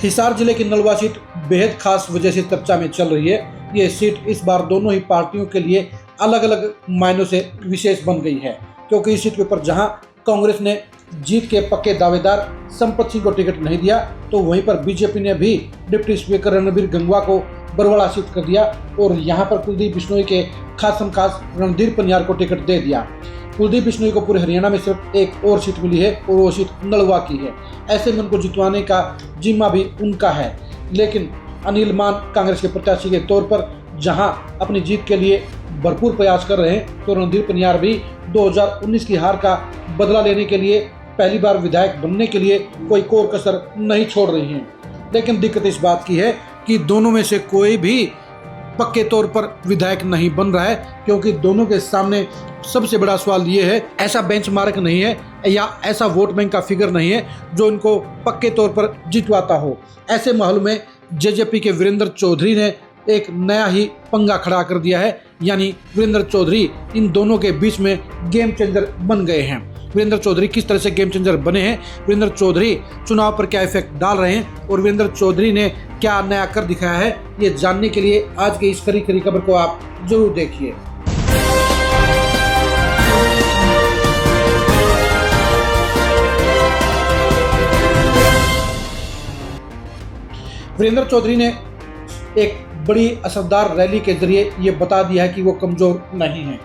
हिसार जिले की नलवा सीट बेहद खास वजह से चर्चा में चल रही है। ये सीट इस बार दोनों ही पार्टियों के लिए अलग अलग मायनों से विशेष बन गई है, क्योंकि इस सीट के ऊपर जहां कांग्रेस ने जीत के पक्के दावेदार संपत सिंह को टिकट नहीं दिया, तो वहीं पर बीजेपी ने भी डिप्टी स्पीकर रणबीर गंगवा को बरवाड़ा शिफ्ट कर दिया और यहां पर कुलदीप बिश्नोई के खासम खास रणधीर पनियार को टिकट दे दिया। कुलदीप बिश्नोई को पूरे हरियाणा में सिर्फ एक और सीट मिली है और वो सीट नलवा की है। ऐसे में उनको जितवाने का जिम्मा भी उनका है, लेकिन अनिल मान कांग्रेस के प्रत्याशी के तौर पर जहां अपनी जीत के लिए भरपूर प्रयास कर रहे हैं, तो रणधीर पनियार भी 2019 की हार का बदला लेने के लिए, पहली बार विधायक बनने के लिए कोई कोर कसर नहीं छोड़ रही हैं। लेकिन दिक्कत इस बात की है कि दोनों में से कोई भी पक्के तौर पर विधायक नहीं बन रहा है, क्योंकि दोनों के सामने सबसे बड़ा सवाल ये है, ऐसा बेंचमार्क नहीं है या ऐसा वोट बैंक का फिगर नहीं है जो इनको पक्के तौर पर जितवाता हो। ऐसे माहौल में जेजेपी के वीरेंद्र चौधरी ने एक नया ही पंगा खड़ा कर दिया है, यानी वीरेंद्र चौधरी इन दोनों के बीच में गेम चेंजर बन गए हैं। वीरेंद्र चौधरी किस तरह से गेम चेंजर बने हैं, वीरेंद्र चौधरी चुनाव पर क्या इफेक्ट डाल रहे हैं और वीरेंद्र चौधरी ने क्या नया कर दिखाया है, ये जानने के लिए आज के इस खरी खरी खबर को आप जरूर देखिए। वीरेंद्र चौधरी ने एक बड़ी असरदार रैली के जरिए ये बता दिया है कि वो कमजोर नहीं है।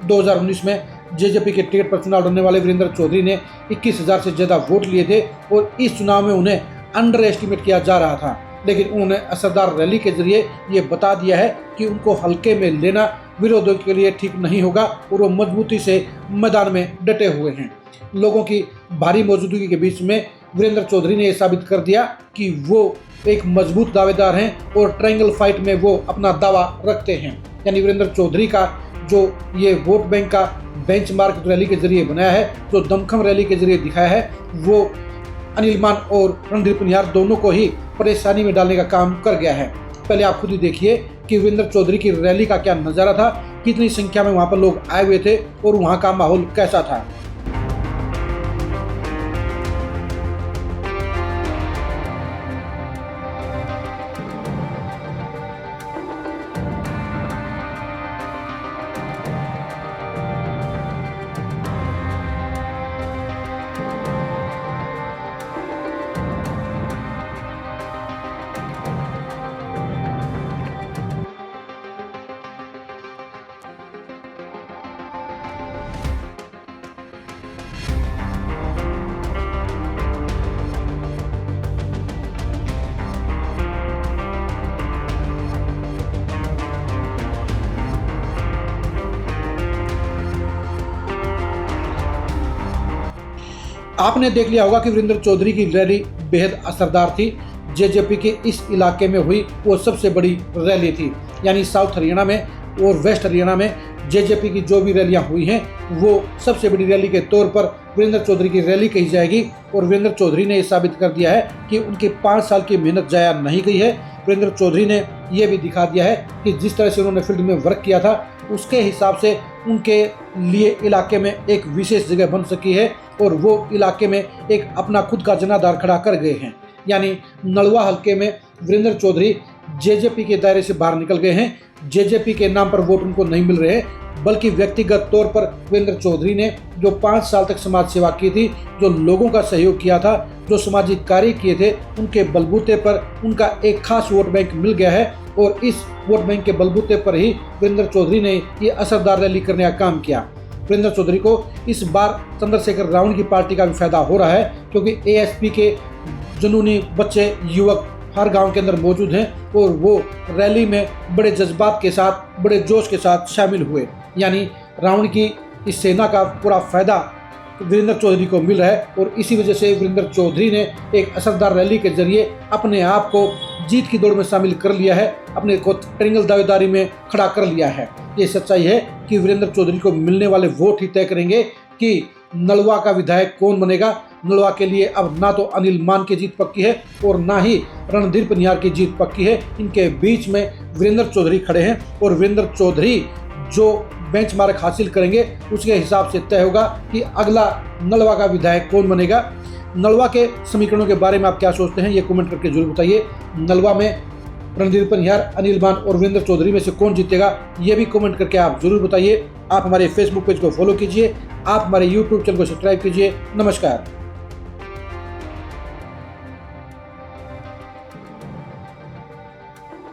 2019 में जेजेपी के टिकट पर चुनाव लड़ने वाले वीरेंद्र चौधरी ने 21,000 से ज़्यादा वोट लिए थे और इस चुनाव में उन्हें अंडर एस्टिमेट किया जा रहा था, लेकिन उन्होंने असरदार रैली के जरिए ये बता दिया है कि उनको हल्के में लेना विरोधियों के लिए ठीक नहीं होगा और वो मजबूती से मैदान में डटे हुए हैं। लोगों की भारी मौजूदगी के बीच में वीरेंद्र चौधरी ने यह साबित कर दिया कि वो एक मजबूत दावेदार हैं और ट्रायंगल फाइट में वो अपना दावा रखते हैं। यानी वीरेंद्र चौधरी का जो ये वोट बैंक का बेंचमार्क रैली के जरिए बनाया है, जो दमखम रैली के जरिए दिखाया है, वो अनिल मान और रणधीर पनियार दोनों को ही परेशानी में डालने का काम कर गया है। पहले आप खुद ही देखिए कि वीरेंद्र चौधरी की रैली का क्या नज़ारा था, कितनी संख्या में वहाँ पर लोग आए हुए थे और वहाँ का माहौल कैसा था। आपने देख लिया होगा कि वीरेंद्र चौधरी की रैली बेहद असरदार थी। जेजेपी के इस इलाके में हुई वो सबसे बड़ी रैली थी, यानी साउथ हरियाणा में और वेस्ट हरियाणा में जेजेपी की जो भी रैलियां हुई हैं वो सबसे बड़ी रैली के तौर पर वीरेंद्र चौधरी की रैली कही जाएगी। और वीरेंद्र चौधरी ने ये साबित कर दिया है कि उनकी 5 साल की मेहनत जाया नहीं गई है। वीरेंद्र चौधरी ने यह भी दिखा दिया है कि जिस तरह से उन्होंने फील्ड में वर्क किया था, उसके हिसाब से उनके लिए इलाके में एक विशेष जगह बन सकी है और वो इलाके में एक अपना खुद का जनाधार खड़ा कर गए हैं। यानी नलवा हल्के में वीरेंद्र चौधरी जेजेपी के दायरे से बाहर निकल गए हैं। जेजेपी के नाम पर वोट उनको नहीं मिल रहे, बल्कि व्यक्तिगत तौर पर वीरेंद्र चौधरी ने जो 5 साल तक समाज सेवा की थी, जो लोगों का सहयोग किया था, जो सामाजिक कार्य किए थे, उनके बलबूते पर उनका एक खास वोट बैंक मिल गया है और इस वोट बैंक के बलबूते पर ही वीरेंद्र चौधरी ने ये असरदार रैली करने का काम किया। वीरेंद्र चौधरी को इस बार चंद्रशेखर रावण की पार्टी का भी फायदा हो रहा है, क्योंकि एएसपी के जुनूनी बच्चे युवक हर गांव के अंदर मौजूद हैं और वो रैली में बड़े जज्बात के साथ, बड़े जोश के साथ शामिल हुए। यानी रावण की इस सेना का पूरा फायदा वीरेंद्र चौधरी को मिल रहा है और इसी वजह से वीरेंद्र चौधरी ने एक असरदार रैली के जरिए अपने आप को जीत की दौड़ में शामिल कर लिया है, अपने को ट्रायंगल दावेदारी में खड़ा कर लिया है। ये सच्चाई है कि वीरेंद्र चौधरी को मिलने वाले वोट ही तय करेंगे कि नलवा का विधायक कौन बनेगा। नलवा के लिए अब ना तो अनिल मान की जीत पक्की है और ना ही रणधीर पनियार की जीत पक्की है। इनके बीच में वीरेंद्र चौधरी खड़े हैं और वीरेंद्र चौधरी जो बेंचमार्क हासिल करेंगे उसके हिसाब से तय होगा कि अगला नलवा का विधायक कौन बनेगा। नलवा के समीकरणों के बारे में आप क्या सोचते हैं, ये कमेंट करके जरूर बताइए। नलवा में रणधीर पनियार, अनिल मान और वीरेंद्र चौधरी में से कौन जीतेगा, ये भी कमेंट करके आप जरूर बताइए। आप हमारे फेसबुक पेज को फॉलो कीजिए, आप हमारे यूट्यूब चैनल को सब्सक्राइब कीजिए। नमस्कार।